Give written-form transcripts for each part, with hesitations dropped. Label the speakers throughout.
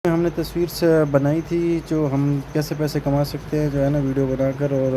Speaker 1: हमने तस्वीर से बनाई थी जो हम कैसे पैसे कमा सकते हैं जो है ना वीडियो बनाकर, और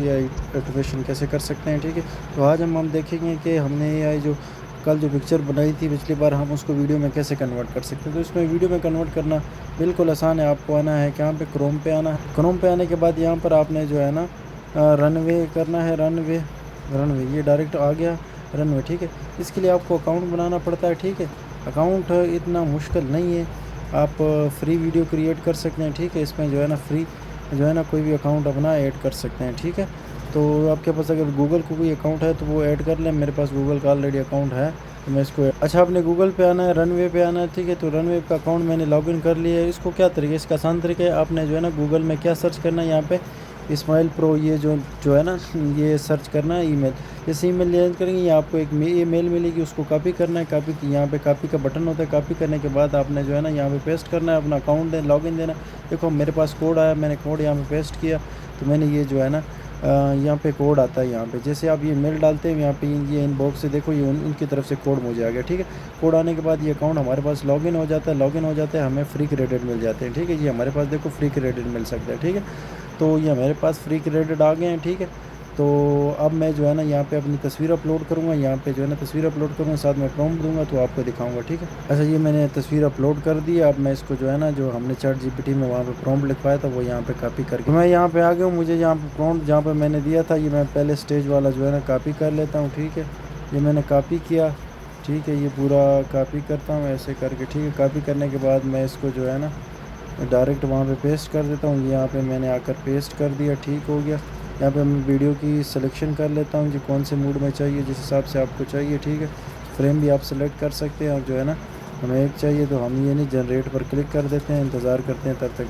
Speaker 1: एआई ऑटोमेशन कैसे कर सकते हैं, ठीक है। तो आज हम देखेंगे कि हमने एआई जो कल जो पिक्चर बनाई थी पिछली बार, हम उसको वीडियो में कैसे कन्वर्ट कर सकते हैं। तो इसमें वीडियो में कन्वर्ट करना बिल्कुल आसान है। आपको आना है यहाँ पे क्रोम पे आना है। क्रोम पे आने के बाद यहाँ पर आपने जो है ना रनवे करना है। रनवे रनवे ये डायरेक्ट आ गया रनवे, ठीक है। इसके लिए आपको अकाउंट बनाना पड़ता है, ठीक है। अकाउंट इतना मुश्किल नहीं है, आप फ्री वीडियो क्रिएट कर सकते हैं, ठीक है। इसमें जो है ना फ्री जो है ना कोई भी अकाउंट अपना ऐड कर सकते हैं, ठीक है। तो आपके पास अगर गूगल को कोई अकाउंट है तो वो ऐड कर लें। मेरे पास गूगल का ऑलरेडी अकाउंट है तो मैं इसको अच्छा, आपने गूगल पे आना है, रनवे पे आना है, ठीक है। तो रनवे का अकाउंट मैंने लॉगिन कर लिया है। इसको क्या तरीके, इसका आसान तरीका है, आपने जो है ना गूगल में क्या सर्च करना है, यहाँ पे इस्माइल प्रो ये जो है ना ये सर्च करना है। ईमेल, जैसे ईमेल चेंज करेंगे ये आपको एक ईमेल मिलेगी, उसको कॉपी करना है। कॉपी की यहाँ पे कॉपी का बटन होता है। कॉपी करने के बाद आपने जो है ना यहाँ पे पेस्ट करना है, अपना अकाउंट लॉगिन देना। देखो मेरे पास कोड आया, मैंने कोड यहाँ पे पेस्ट किया, तो मैंने ये जो है ना यहाँ पे कोड आता है। यहाँ पे जैसे आप ये मेल डालते हैं यहाँ पे ये इनबॉक्स से देखो ये उनकी तरफ से कोड मुझे आ गया, ठीक है। कोड आने के बाद ये अकाउंट हमारे पास लॉगिन हो जाता है। लॉगिन हो जाता है, हमें फ्री क्रेडिट मिल जाते हैं, ठीक है। ये हमारे पास देखो फ्री क्रेडिट मिल सकता है, ठीक है। तो ये मेरे पास फ्री क्रेडिट आ गए हैं, ठीक है। तो अब मैं जो है ना यहाँ पे अपनी तस्वीर अपलोड करूँगा। यहाँ पे जो है ना तस्वीर अपलोड करूँगा, साथ में प्रॉम्प्ट दूंगा तो आपको दिखाऊंगा, ठीक है। अच्छा, ये मैंने तस्वीर अपलोड कर दी। अब मैं इसको जो है ना जो हमने चैट जीपीटी में वहाँ पे प्रॉम्प्ट लिखवाया था वो यहाँ पे कॉपी करके मैं यहाँ पे आ गया हूँ। मुझे यहाँ पे प्रॉम्प्ट जहाँ पे मैंने दिया था ये मैं पहले स्टेज वाला जो है ना कॉपी कर लेता हूँ, ठीक है। ये मैंने कॉपी किया, ठीक है। ये पूरा कॉपी करता हूँ ऐसे करके, ठीक है। कॉपी करने के बाद मैं इसको जो है ना डायरेक्ट वहाँ पे पेस्ट कर देता हूँ। यहाँ पे मैंने आकर पेस्ट कर दिया, ठीक हो गया। यहाँ पे मैं वीडियो की सिलेक्शन कर लेता हूँ जो कौन से मूड में चाहिए, जिस हिसाब से आपको चाहिए, ठीक है। फ्रेम भी आप सेलेक्ट कर सकते हैं। और जो है ना हमें एक चाहिए तो हम ये नहीं जनरेट पर क्लिक कर देते हैं, इंतज़ार करते हैं तब तक